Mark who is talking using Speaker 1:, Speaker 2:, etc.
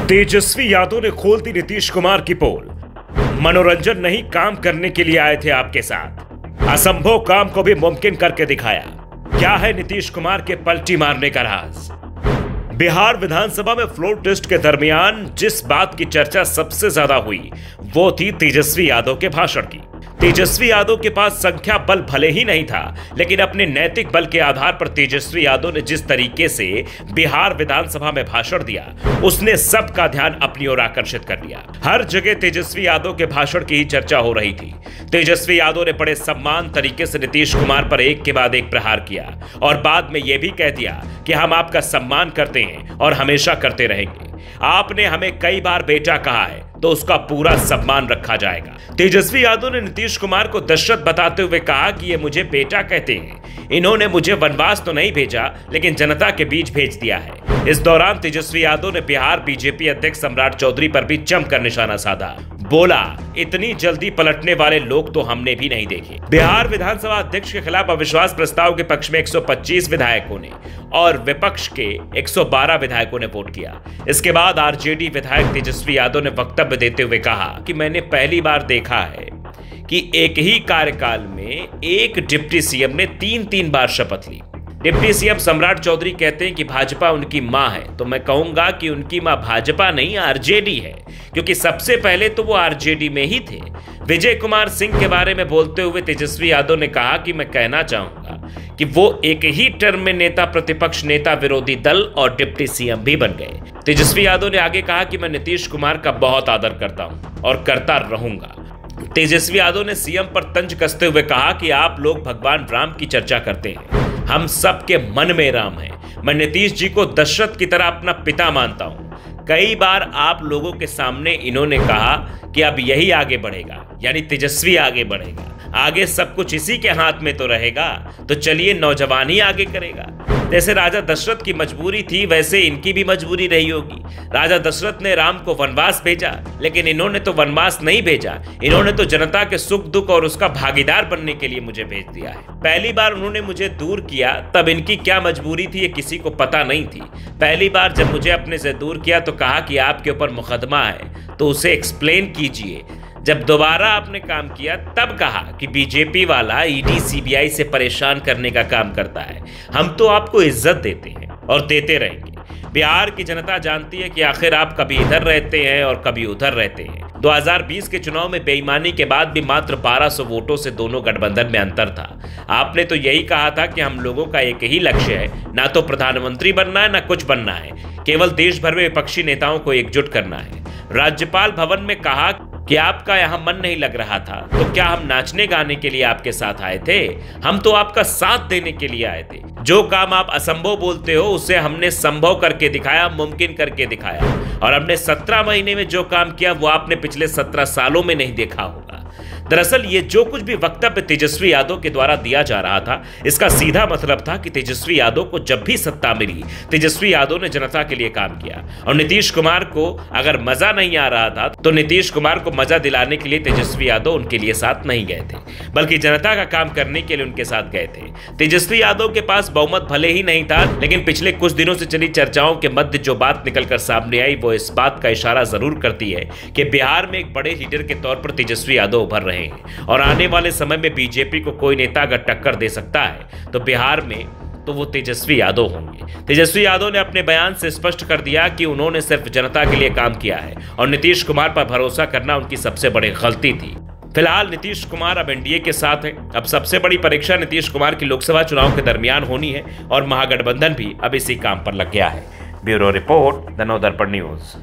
Speaker 1: तेजस्वी यादव ने खोल दी नीतीश कुमार की पोल। मनोरंजन नहीं, काम करने के लिए आए थे आपके साथ। असंभव काम को भी मुमकिन करके दिखाया। क्या है नीतीश कुमार के पलटी मारने का राज? बिहार विधानसभा में फ्लोर टेस्ट के दरमियान जिस बात की चर्चा सबसे ज्यादा हुई वो थी तेजस्वी यादव के भाषण की। तेजस्वी यादव के पास संख्या बल भले ही नहीं था, लेकिन अपने नैतिक बल के आधार पर तेजस्वी यादव ने जिस तरीके से बिहार विधानसभा में भाषण दिया, उसने सबका ध्यान अपनी ओर आकर्षित कर लिया। हर जगह तेजस्वी यादव के भाषण की ही चर्चा हो रही थी। तेजस्वी यादव ने बड़े सम्मान तरीके से नीतीश कुमार पर एक के बाद एक प्रहार किया और बाद में यह भी कह दिया कि हम आपका सम्मान करते हैं और हमेशा करते रहेंगे। आपने हमें कई बार बेटा कहा है तो उसका पूरा सम्मान रखा जाएगा। तेजस्वी यादव ने नीतीश कुमार को दशरथ बताते हुए कहा कि ये मुझे बेटा कहते हैं। इन्होंने मुझे वनवास तो नहीं भेजा, लेकिन जनता के बीच भेज दिया है। इस दौरान तेजस्वी यादव ने बिहार बीजेपी अध्यक्ष सम्राट चौधरी पर भी जमकर निशाना साधा। बोला, इतनी जल्दी पलटने वाले लोग तो हमने भी नहीं देखे। बिहार विधानसभा अध्यक्ष के खिलाफ अविश्वास प्रस्ताव के पक्ष में 125 विधायकों ने और विपक्ष के 112 विधायकों ने वोट किया। इसके बाद आरजेडी विधायक तेजस्वी यादव ने वक्तव्य देते हुए कहा कि मैंने पहली बार देखा है कि एक ही कार्यकाल में एक डिप्टी सीएम ने 3 बार शपथ ली। डिप्टी सीएम सम्राट चौधरी कहते हैं कि भाजपा उनकी मां है, तो मैं कहूंगा कि उनकी मां भाजपा नहीं आरजेडी है, क्योंकि सबसे पहले तो वो आरजेडी में ही थे। विजय कुमार सिंह के बारे में बोलते हुए तेजस्वी यादव ने कहा कि मैं कहना चाहूंगा कि वो एक ही टर्म में नेता प्रतिपक्ष, नेता विरोधी दल और डिप्टी सीएम भी बन गए। तेजस्वी यादव ने आगे कहा कि मैं नीतीश कुमार का बहुत आदर करता हूं और करता रहूंगा। तेजस्वी यादव ने सीएम पर तंज कसते हुए कहा कि आप लोग भगवान राम की चर्चा करते हैं, हम सबके मन में राम है। मैं नीतीश जी को दशरथ की तरह अपना पिता मानता हूं। कई बार आप लोगों के सामने इन्होंने कहा कि अब यही आगे बढ़ेगा, यानी तेजस्वी आगे बढ़ेगा, आगे सब कुछ इसी के हाथ में तो रहेगा, तो चलिए नौजवान ही आगे करेगा। जैसे राजा दशरथ की मजबूरी थी, वैसे इनकी भी मजबूरी रही होगी। राजा दशरथ ने राम को वनवास भेजा, लेकिन इन्होंने तो वनवास नहीं भेजा, इन्होंने तो जनता के सुख दुख और उसका भागीदार बनने के लिए मुझे भेज दिया है। पहली बार उन्होंने मुझे दूर किया, तब इनकी क्या मजबूरी थी ये किसी को पता नहीं थी। पहली बार जब मुझे अपने से दूर किया तो कहा कि आपके ऊपर मुकदमा है, तो उसे एक्सप्लेन कीजिए। जब दोबारा आपने काम किया तब कहा कि बीजेपी वाला ईडी सीबीआई से परेशान करने का काम करता है। हम तो आपको इज्जत देते हैं और देते रहेंगे। बिहार की जनता जानती है कि आखिर आप कभी इधर रहते हैं और कभी उधर रहते हैं। 2020 के चुनाव में बेईमानी के बाद भी मात्र 1200 वोटों से दोनों गठबंधन में अंतर था। आपने तो यही कहा था कि हम लोगों का एक ही लक्ष्य है, ना तो प्रधानमंत्री बनना है ना कुछ बनना है, केवल देश भर में विपक्षी नेताओं को एकजुट करना है। राज्यपाल भवन में कहा कि आपका यहाँ मन नहीं लग रहा था, तो क्या हम नाचने गाने के लिए आपके साथ आए थे? हम तो आपका साथ देने के लिए आए थे। जो काम आप असंभव बोलते हो उसे हमने संभव करके दिखाया, मुमकिन करके दिखाया। और हमने 17 महीने में जो काम किया वो आपने पिछले 17 सालों में नहीं देखा होगा। दरअसल ये जो कुछ भी वक्तव्य तेजस्वी यादव के द्वारा दिया जा रहा था, इसका सीधा मतलब था कि तेजस्वी यादव को जब भी सत्ता मिली, तेजस्वी यादव ने जनता के लिए काम किया। और नीतीश कुमार को अगर मजा नहीं आ रहा था तो नीतीश कुमार को मजा दिलाने के लिए तेजस्वी यादव उनके लिए साथ नहीं गए थे, बल्कि जनता का काम करने के लिए उनके साथ गए थे। तेजस्वी यादव के पास बहुमत भले ही नहीं था, लेकिन पिछले कुछ दिनों से चली चर्चाओं के मध्य जो बात निकलकर सामने आई वो इस बात का इशारा जरूर करती है कि बिहार में एक बड़े लीडर के तौर पर तेजस्वी यादव उभर रहे हैं। और आने वाले समय में बीजेपी को कोई नेता अगर टक्कर दे सकता है तो बिहार में तो वो तेजस्वी यादव होंगे। तेजस्वी यादव ने अपने बयान से स्पष्ट कर दिया कि उन्होंने सिर्फ जनता के लिए काम किया है और नीतीश कुमार पर भरोसा करना उनकी सबसे बड़ी गलती थी। फिलहाल नीतीश कुमार अब एनडीए के साथ है। अब सबसे बड़ी परीक्षा नीतीश कुमार की लोकसभा चुनाव के दरमियान होनी है और महागठबंधन भी अब इसी काम पर लग गया है। Bureau report, the Navdarpan news.